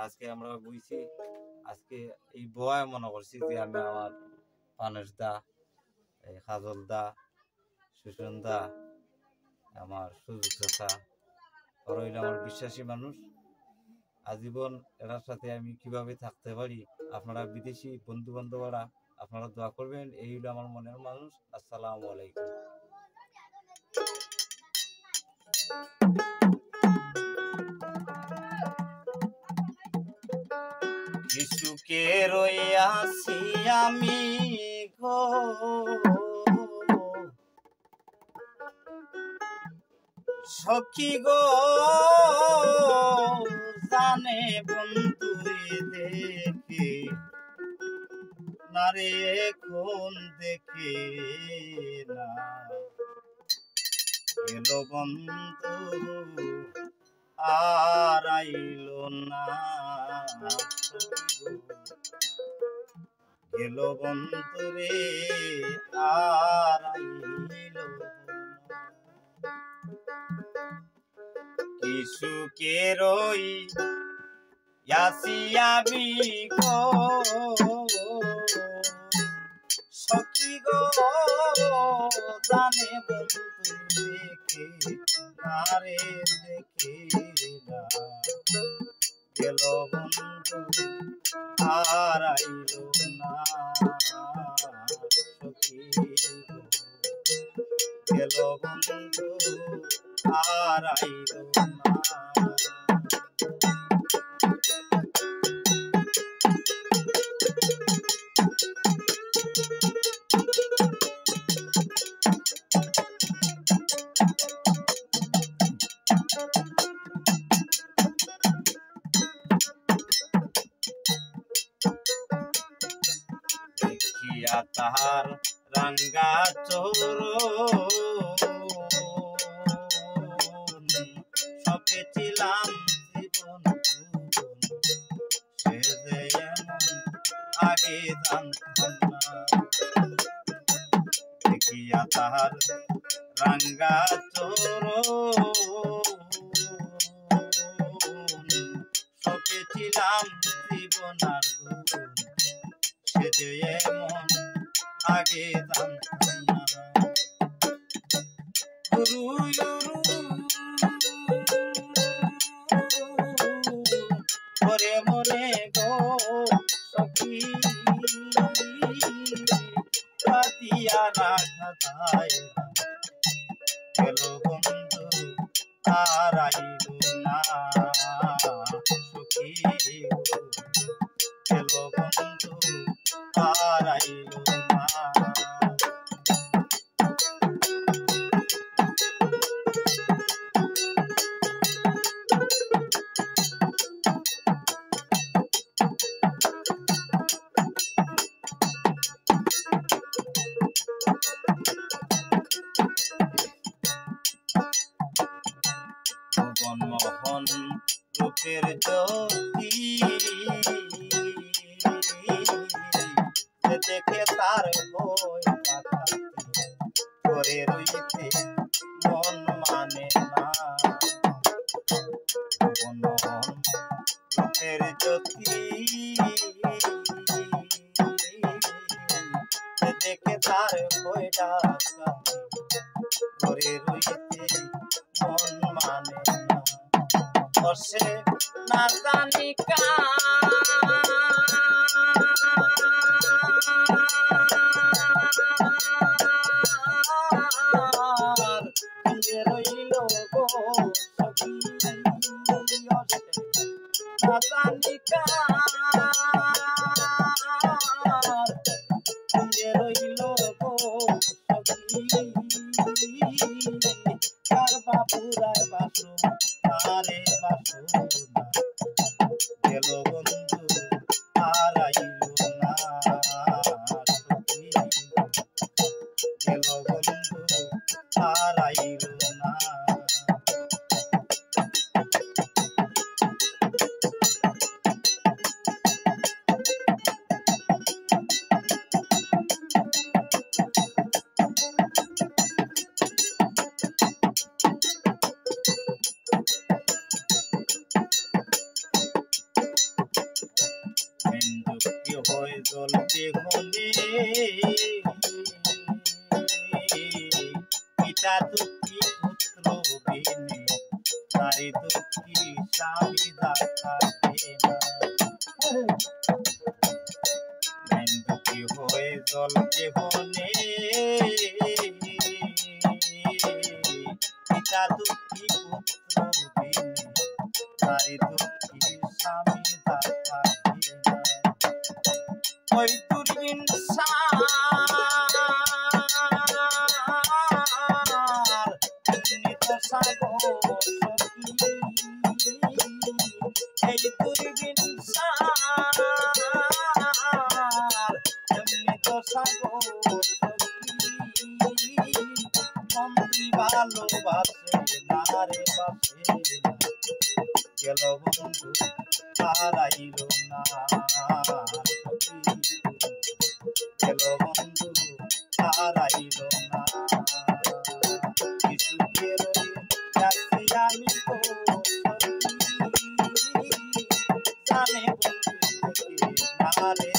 আজকে আমরা বইছি আজকে এই বয় মনে করছি যে আমি আমার পানেশ দা, এই কাজল দা, সুশন দা, আমার সুযোগ চাচা, ওরা হইল আমার বিশ্বাসী মানুষ। আজীবন এটার সাথে আমি কিভাবে থাকতে পারি, আপনারা বিদেশি বন্ধু বান্ধবরা আপনারা দোয়া করবেন। এই হইল আমার মনের মানুষ। আসসালামু আলাইকুম। সুখে রইয়াছি আমি গো, সখী গো জানে বন্ধু দেখে না রে, কোন দেখে না এলো বন্ধু আর আইলো না, গেল বন্ধু রে আর আইলো না। কি সুখে রইয়াছি আমি গো, সখী গো জানে বন্ধু দেখে না রে, দেখে না গেল বন্ধু আর আইলো না, সখী গেল বন্ধু আর আইলো না। দেখিয়া তাহার রাঙ্গা চরণ সপেছিলাম জীবন, সে যে এমন আগে জানতাম না। দেখিয়া তাহার রাঙ্গা চরণ সপেছিলাম জীবন আর গুণ, সে যে এমন আগে জানতাম না। মরে মরে গো সখী পাতিয়া রাখা যায়, গেল বন্ধু আর আইলো না, সখী গেল বন্ধু আর আইলো না। ভুবন মোহন রূপের জ্যোতি দেখে তার করে রইতে মন মানে না। ভুবন মোহন রূপের জ্যোতি দেখে তার বইটা করে রইতে মন মানে না। বসে না জানি কার রইল গো সখী, না জানি কার রইল গো সখী, কার বাপুরার বাসু আরে বাসু না, গেল বন্ধু আর আইলো না, সখী গেল বন্ধু আর আইলো না। হয় জ্বলতে হলে পিতা দুঃখী পুত্র বিনে নারী দুঃখী স্বামী থাকে না দুঃখী হয়ে জ্বলতে হলে পিতা দুঃখী পুত্র বিনে নারী দুঃখী স্বামী থাকে না ওই দুর্বিন এই দুর্বিন মন্ত্রী ভালোবাসে না রে বাসে না গেল বন্ধু হারাইল না গেল বন্ধু হারাইল না কিছুকে যাচ্ছি আমি তো জানে বন্ধু থেকে না রে